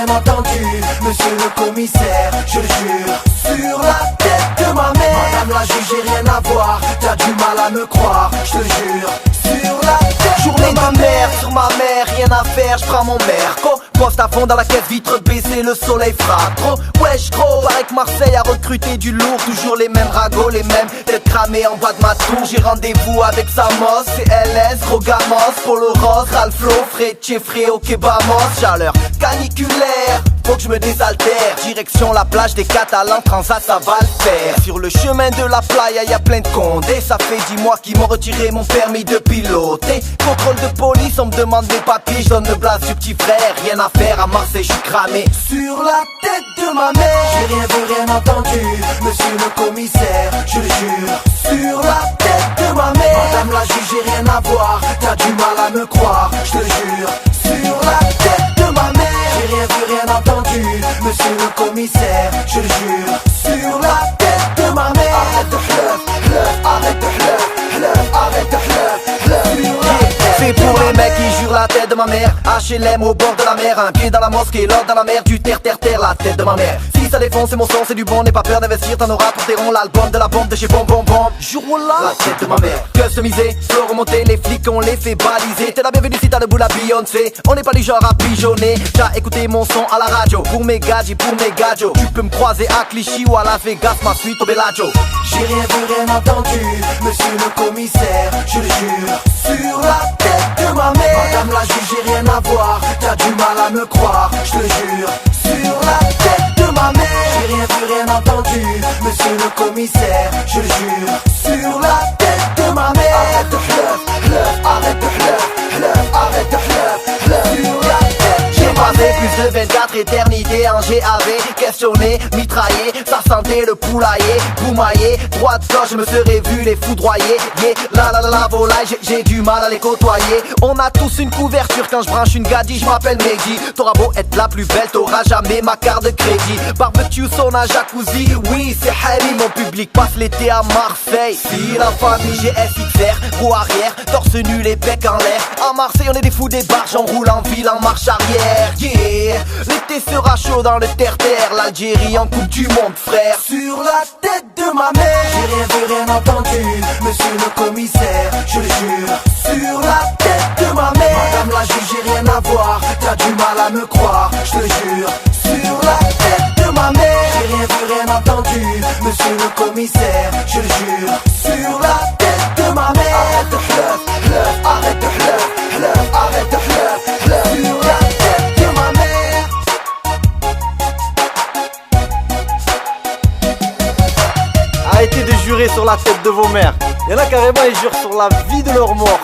rien entendu, monsieur le commissaire, je le jure. Sur la tête de ma mère, madame la juge, j'ai rien à voir, t'as du mal à me croire, je te jure. Sur la tête journée de ma mère, sur ma mère, rien à faire, je prends mon merco. Poste à fond dans la caisse, vitre baissée, le soleil frappe trop. Wesh gros, paraît que Marseille a recruté du lourd. Toujours les mêmes ragots, les mêmes têtes cramées en bas de ma tour. J'ai rendez-vous avec Samos, CLS, Rogamos, Polo Rose, Ralflo, Frecce, Fréo, Kebamos. Chaleur caniculaire, faut que je me désaltère. Direction la plage des Catalans, Transat, ça va le faire. Sur le chemin de la playa, y'a plein de condés. Ça fait 10 mois qu'ils m'ont retiré mon permis de piloter. Contrôle de police, on me demande mes papiers, je donne le blase du petit frère. Rien à faire à Marseille, je suis cramé. Sur la tête de ma mère, j'ai rien vu, rien entendu, monsieur le commissaire, je le jure. Sur la tête de ma mère, madame la juge, j'ai rien à voir, t'as du mal à me croire, je te jure. Sur la tête de ma mère, j'ai rien vu, rien entendu, monsieur le commissaire, je le jure. Sur la tête de ma mère, arrête de bluff, arrête de bluff, arrête de bluff. C'est pour les mecs qui jurent la tête de ma mère. HLM au bord de la mer, un pied dans la mosquée, l'autre dans la mer. Du terre, la tête de ma mère. Si ça défonce, c'est mon son, c'est du bon. N'aie pas peur d'investir, t'en auras pour tes ronds. L'album de la bombe de chez Bon Bon Bon. Jour là, la tête de ma mère. Customisé, flow remonté, les flics on les fait baliser. T'es la bienvenue si t'as le bout la Beyoncé. On n'est pas du genre à pigeonner. T'as écouté mon son à la radio. Pour mes gadgets, pour mes gadgets. Tu peux me croiser à Clichy ou à Las Vegas, ma suite au Bellagio. J'ai rien vu, rien entendu, monsieur le commissaire, je le jure. Sur la tête de ma mère, madame la juge, j'ai rien à voir, t'as du mal à me croire, je te jure. Sur la tête de ma mère, j'ai rien vu, rien entendu, monsieur le commissaire, je le jure. Sur la tête de ma mère, arrête de bluff, arrête de bluff, arrête de bluff. Sur la tête, j'ai passé plus de 24 éternités en GAV. Questionné, mitraillé, ça sentait le poulailler. Boumaillé, droite gauche, je me serais vu les foudroyer. Yeah, la volaille, j'ai du mal à les côtoyer. On a tous une couverture quand je branche une gadie, je m'appelle Mehdi. T'auras beau être la plus belle, t'auras jamais ma carte de crédit. Barbecue, sauna, jacuzzi, oui c'est Harry. Mon public passe l'été à Marseille. Si la famille GSXR, roue arrière, torse nu, les becs en l'air. À Marseille on est des fous des barges, on roule en ville en marche arrière. Yeah, l'été sera chaud dans le terre-terre. L'Algérie en coupe du monde frère. Sur la tête de ma mère, j'ai rien vu, rien entendu, monsieur le commissaire, je le jure. Sur la tête de ma mère, madame la juge, j'ai rien à voir, t'as du mal à me croire, je te jure. Sur la tête de ma mère, j'ai rien vu, rien entendu, monsieur le commissaire, je le jure. Sur la tête de ma mère, arrête de bluff, arrête de bluff, arrête de bluff. Sur la tête de ma mère. Arrêtez de jurer sur la tête de vos mères. Y'en a carrément, ils jurent sur la vie de leur mort.